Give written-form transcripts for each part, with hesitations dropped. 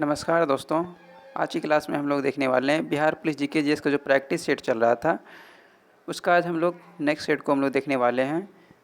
नमस्कार दोस्तों। आज की क्लास में हम लोग देखने वाले हैं बिहार पुलिस जीके जीएस का जो प्रैक्टिस सेट चल रहा था उसका आज हम लोग नेक्स्ट सेट को हम लोग देखने वाले हैं।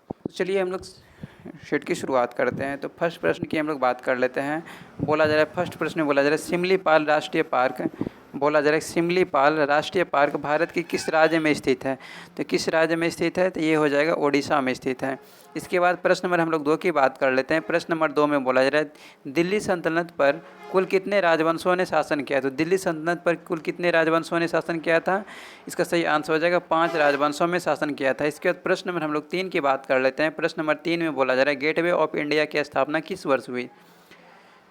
तो चलिए हम लोग सेट की शुरुआत करते हैं। तो फर्स्ट प्रश्न की हम लोग बात कर लेते हैं। बोला जा रहा है, फर्स्ट प्रश्न में बोला जा रहा है सिमलीपाल राष्ट्रीय पार्क, बोला जा रहा है सिमलीपाल राष्ट्रीय पार्क भारत के किस राज्य में स्थित है। तो किस राज्य में स्थित है, तो ये हो जाएगा ओडिशा में स्थित है। इसके बाद प्रश्न नंबर हम लोग 2 की बात कर लेते हैं। प्रश्न नंबर 2 में बोला जा रहा है दिल्ली सल्तनत पर कुल कितने राजवंशों ने शासन किया। तो दिल्ली सल्तनत पर कुल कितने राजवंशों ने शासन किया था, इसका सही आंसर हो जाएगा 5 राजवंशों में शासन किया था। इसके बाद प्रश्न नंबर हम लोग 3 की बात कर लेते हैं। प्रश्न नंबर 3 में बोला जा रहा है गेटवे ऑफ इंडिया की स्थापना किस वर्ष हुई।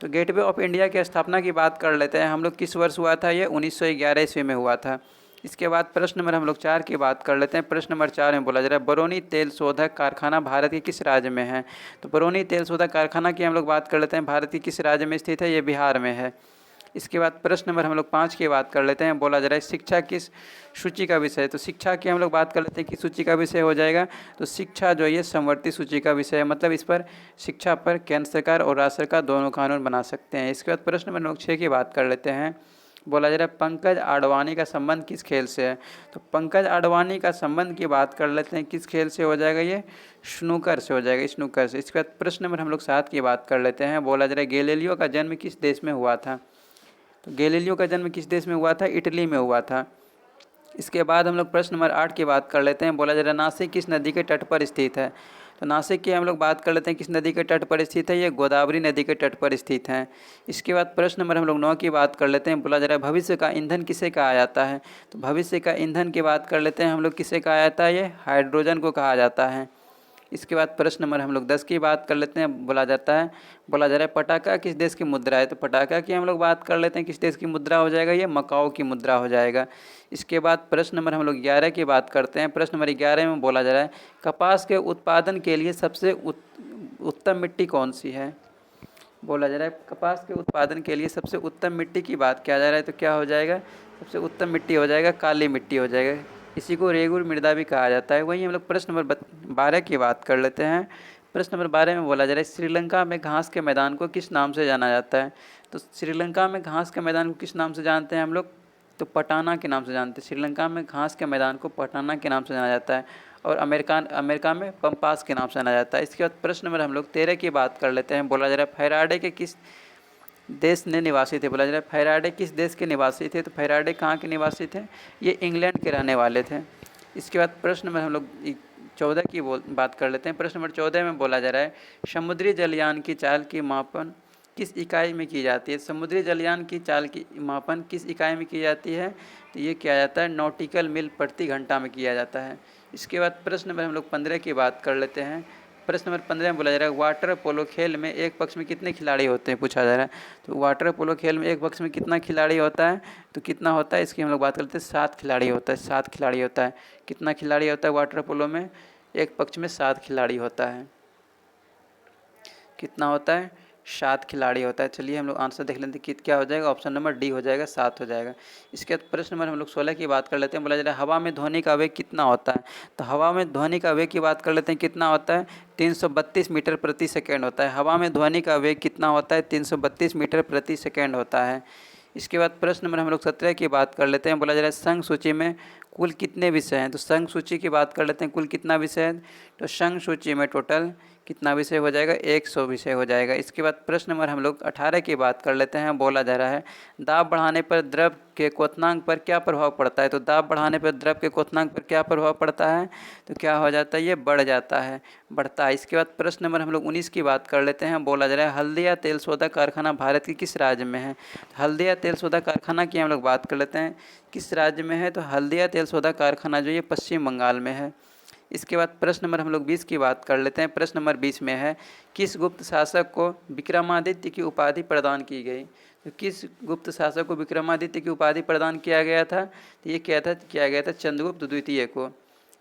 तो गेटवे ऑफ इंडिया की स्थापना की बात कर लेते हैं हम लोग, किस वर्ष हुआ था, ये 1911 ईस्वी में हुआ था। इसके बाद प्रश्न नंबर हम लोग 4 की बात कर लेते हैं। प्रश्न नंबर 4 में बोला जा रहा है बरौनी तेल शोधक कारखाना भारत के किस राज्य में है। तो बरौनी तेल शोधक कारखाना की हम लोग बात कर लेते हैं, भारत के किस राज्य में स्थित है, ये बिहार में है। इसके बाद प्रश्न नंबर हम लोग 5 की बात कर लेते हैं। बोला जा रहा है शिक्षा किस सूची का विषय है। तो शिक्षा की हम लोग बात कर लेते हैं किस सूची का विषय हो जाएगा। तो शिक्षा जो ये समवर्ती सूची का विषय है, मतलब इस पर शिक्षा पर केंद्र सरकार और राज्य सरकार दोनों कानून बना सकते हैं। इसके बाद प्रश्न नंबर हम लोग 6 की बात कर लेते हैं। बोला जा रहा है पंकज आडवाणी का संबंध किस खेल से है। तो पंकज आडवाणी का संबंध की बात कर लेते हैं, किस खेल से हो जाएगा, ये स्नूकर से हो जाएगा, स्नूकर से। इसके बाद प्रश्न नंबर हम लोग 7 की बात कर लेते हैं। बोला जा रहा है गैलीलियो का जन्म किस देश में हुआ था। तो गैलीलियो का जन्म किस देश में हुआ था, इटली में हुआ था। इसके बाद हम लोग प्रश्न नंबर 8 की बात कर लेते हैं। बोला जा रहा है नासिक किस नदी के तट पर स्थित है। तो नासिक की हम लोग बात कर लेते हैं किस नदी के तट पर स्थित है, ये गोदावरी नदी के तट पर स्थित है। इसके बाद प्रश्न नंबर हम लोग 9 की बात कर लेते हैं। बोला जा रहा है भविष्य का ईंधन किसे कहा जाता है। तो भविष्य का ईंधन की बात कर लेते हैं हम लोग, किसे कहा जाता है, ये हाइड्रोजन को कहा जाता है। इसके बाद प्रश्न नंबर हम लोग 10 की बात कर लेते हैं। बोला जा रहा है पटाखा किस देश की मुद्रा है। तो पटाखा की हम लोग बात कर लेते हैं, किस देश की मुद्रा हो जाएगा, ये मकाओ की मुद्रा हो जाएगा। इसके बाद प्रश्न नंबर हम लोग 11 की बात करते हैं। प्रश्न नंबर 11 में बोला जा रहा है कपास के उत्पादन के लिए सबसे उत्तम मिट्टी कौन सी है। बोला जा रहा है कपास के उत्पादन के लिए सबसे उत्तम मिट्टी की बात किया जा रहा है, तो क्या हो जाएगा, सबसे उत्तम मिट्टी हो जाएगा काली मिट्टी हो जाएगा। इसी को रेगुर मृदा भी कहा जाता है। वहीं हम लोग प्रश्न नंबर 12 की बात कर लेते हैं। प्रश्न नंबर 12 में बोला जा रहा है श्रीलंका में घास के मैदान को किस नाम से जाना जाता है। तो श्रीलंका में घास के मैदान को किस नाम से जानते हैं हम लोग, तो पटाना के नाम से जानते हैं। श्रीलंका में घास के मैदान को पटाना के नाम से जाना जाता है, और अमेरिका में पंपास के नाम से जाना जाता है। इसके बाद प्रश्न नंबर हम लोग 13 की बात कर लेते हैं। बोला जा रहा है फैराडे के किस देश ने निवासी थे। बोला जा रहा है फैराडे किस देश के निवासी थे। तो फैराडे कहाँ के निवासी थे, ये इंग्लैंड के रहने वाले थे। इसके बाद प्रश्न नंबर हम लोग 14 की बात कर लेते हैं। प्रश्न नंबर 14 में बोला जा रहा है समुद्री जलयान की चाल की मापन किस इकाई में की जाती है। समुद्री जलयान की चाल की मापन किस इकाई में की जाती है, तो ये किया जाता है नॉटिकल मील प्रति घंटा में किया जाता है। इसके बाद प्रश्न नंबर हम लोग 15 की बात कर लेते हैं। प्रश्न नंबर 15 में बोला जा रहा है वाटर पोलो खेल में एक पक्ष में कितने खिलाड़ी होते हैं, पूछा जा रहा है। तो वाटर पोलो खेल में एक पक्ष में कितना खिलाड़ी होता है, तो कितना होता है, इसकी हम लोग बात करते हैं 7 खिलाड़ी होता है। 7 खिलाड़ी होता है। कितना खिलाड़ी होता है वाटर पोलो में, एक पक्ष में 7 खिलाड़ी होता है। कितना होता है, 7 खिलाड़ी होता है। चलिए हम लोग आंसर देख लेते हैं क्या हो जाएगा, ऑप्शन नंबर डी हो जाएगा, 7 हो जाएगा। इसके बाद प्रश्न नंबर हम लोग 16 की बात कर लेते हैं। बोला जा रहा है हवा में ध्वनि का वेग कितना होता है। तो हवा में ध्वनि का वेग की बात कर लेते हैं, कितना होता है, 332 मीटर प्रति सेकेंड होता है। हवा में ध्वनि का वेग कितना होता है, 332 मीटर प्रति सेकेंड होता है। इसके बाद प्रश्न नंबर हम लोग 17 की बात कर लेते हैं। बोला जा रहा है संघ सूची में कुल कितने विषय हैं। तो संघ सूची की बात कर लेते हैं, कुल कितना विषय है। तो संघ सूची में टोटल कितना विषय हो जाएगा, 100 विषय हो जाएगा। इसके बाद प्रश्न नंबर हम लोग 18 की बात कर लेते हैं। बोला जा रहा है दाब बढ़ाने पर द्रव के क्वथनांक पर क्या प्रभाव पड़ता है। तो दाब बढ़ाने पर द्रव के क्वथनांक पर क्या प्रभाव पड़ता है, तो क्या हो जाता है, ये बढ़ जाता है, बढ़ता है। इसके बाद प्रश्न नंबर हम लोग 19 की बात कर लेते हैं। बोला जा रहा है हल्दिया तेल सोदा कारखाना भारत के किस राज्य में है। हल्दिया तेल सोदा कारखाना की हम लोग बात कर लेते हैं, किस राज्य में है। तो हल्दिया तेल सोदा कारखाना जो ये पश्चिम बंगाल में है। इसके बाद प्रश्न नंबर हम लोग 20 की बात कर लेते हैं। प्रश्न नंबर 20 में है किस गुप्त शासक को विक्रमादित्य की उपाधि प्रदान की गई। तो किस गुप्त शासक को विक्रमादित्य की उपाधि प्रदान किया गया था, तो ये किया गया था चंद्रगुप्त द्वितीय को।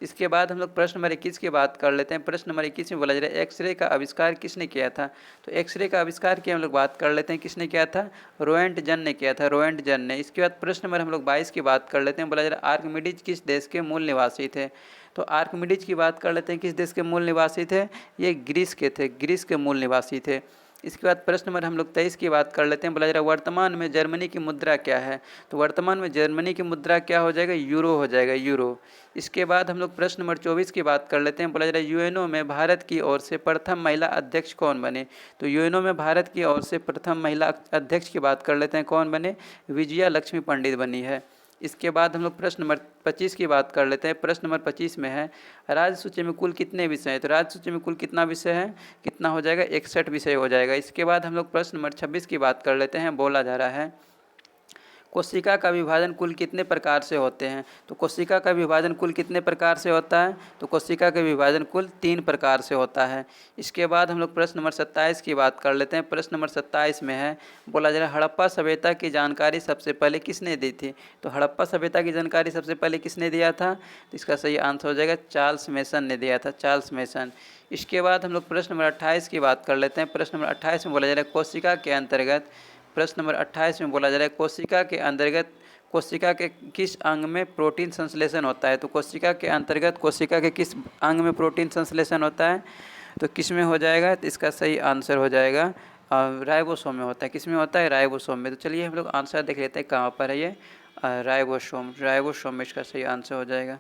इसके बाद हम लोग प्रश्न नंबर 21 की बात कर लेते हैं। प्रश्न नंबर 21 में बोला जा रहा है एक्सरे का आविष्कार किसने किया था। तो एक्सरे का आविष्कार की हम लोग बात कर लेते हैं, किसने किया था, रोएंटजन ने किया था, रोएंटजन ने। इसके बाद प्रश्न नंबर हम लोग 22 की बात कर लेते हैं। बोला जा रहा है आर्किमिडीज किस देश के मूल निवासी थे। तो आर्किमिडीज की बात कर लेते हैं, किस देश के मूल निवासी थे, ये ग्रीस के थे, ग्रीस के मूल निवासी थे। इसके बाद प्रश्न नंबर हम लोग 23 की बात कर लेते हैं। बोला जा रहा है वर्तमान में जर्मनी की मुद्रा क्या है। तो वर्तमान में जर्मनी की मुद्रा क्या हो जाएगा, यूरो हो जाएगा, यूरो। इसके बाद हम लोग प्रश्न नंबर 24 की बात कर लेते हैं। बोला जा रहा है यूएनओ में भारत की ओर से प्रथम महिला अध्यक्ष कौन बने। तो यूएनओ में भारत की ओर से प्रथम महिला अध्यक्ष की बात कर लेते हैं, कौन बने, विजया लक्ष्मी पंडित बनी है। इसके बाद हम लोग प्रश्न नंबर 25 की बात कर लेते हैं। प्रश्न नंबर 25 में है राज्य सूची में कुल कितने विषय हैं। तो राज्य सूची में कुल कितना विषय है, कितना हो जाएगा, 61 विषय हो जाएगा। इसके बाद हम लोग प्रश्न नंबर 26 की बात कर लेते हैं। बोला जा रहा है कोशिका का विभाजन कुल कितने प्रकार से होते हैं। तो कोशिका का विभाजन कुल कितने प्रकार से होता है। तो कोशिका का विभाजन कुल 3 प्रकार से होता है। इसके बाद हम लोग प्रश्न नंबर 27 की बात कर लेते हैं। प्रश्न नंबर 27 में है बोला जा रहा है हड़प्पा सभ्यता की जानकारी सबसे पहले किसने दी थी। तो हड़प्पा सभ्यता की जानकारी सबसे पहले किसने दिया था। तो इसका सही आंसर हो जाएगा चार्ल्स मेसन ने दिया था, चार्ल्स मेसन। इसके बाद हम लोग प्रश्न नंबर 28 की बात कर लेते हैं। प्रश्न नंबर 28 में बोला जा रहा है कोशिका के अंतर्गत, प्रश्न नंबर 28 में बोला जा रहा है कोशिका के अंतर्गत कोशिका के किस अंग में प्रोटीन संश्लेषण होता है। तो कोशिका के अंतर्गत कोशिका के किस अंग में प्रोटीन संश्लेषण होता है। तो किस में हो जाएगा, तो इसका सही आंसर हो जाएगा राइबोसोम में होता है। किस में होता है, राइबोसोम में। तो चलिए हम लोग आंसर देख लेते हैं कहाँ पर है ये, राइबोसोम, राइबोसोम में इसका सही आंसर हो जाएगा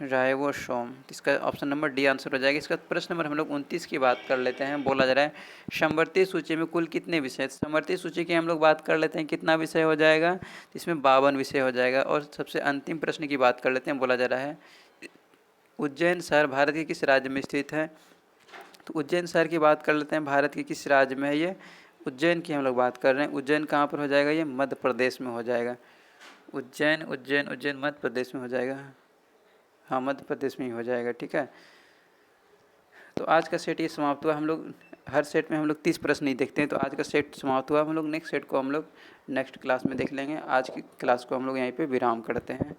राइबोसोम। इसका ऑप्शन नंबर डी आंसर हो जाएगा। इसका प्रश्न नंबर हम लोग 29 की बात कर लेते हैं। बोला जा रहा है समवर्ती सूची में कुल कितने विषय। समवर्ती सूची की हम लोग बात कर लेते हैं, कितना विषय हो जाएगा, इसमें 52 विषय हो जाएगा। और सबसे अंतिम प्रश्न की बात कर लेते हैं। बोला जा रहा है उज्जैन शहर भारत के किस राज्य में स्थित है। तो उज्जैन शहर की बात कर लेते हैं, भारत के किस राज्य में है ये, उज्जैन की हम लोग बात कर रहे हैं। उज्जैन कहाँ पर हो जाएगा, ये मध्य प्रदेश में हो जाएगा। उज्जैन उज्जैन उज्जैन मध्य प्रदेश में हो जाएगा, हाँ मध्य प्रदेश में ही हो जाएगा, ठीक है। तो आज का सेट ये समाप्त हुआ। हम लोग हर सेट में हम लोग 30 प्रश्न ही देखते हैं। तो आज का सेट समाप्त हुआ। हम लोग नेक्स्ट सेट को हम लोग नेक्स्ट क्लास में देख लेंगे। आज की क्लास को हम लोग यहीं पे विराम करते हैं।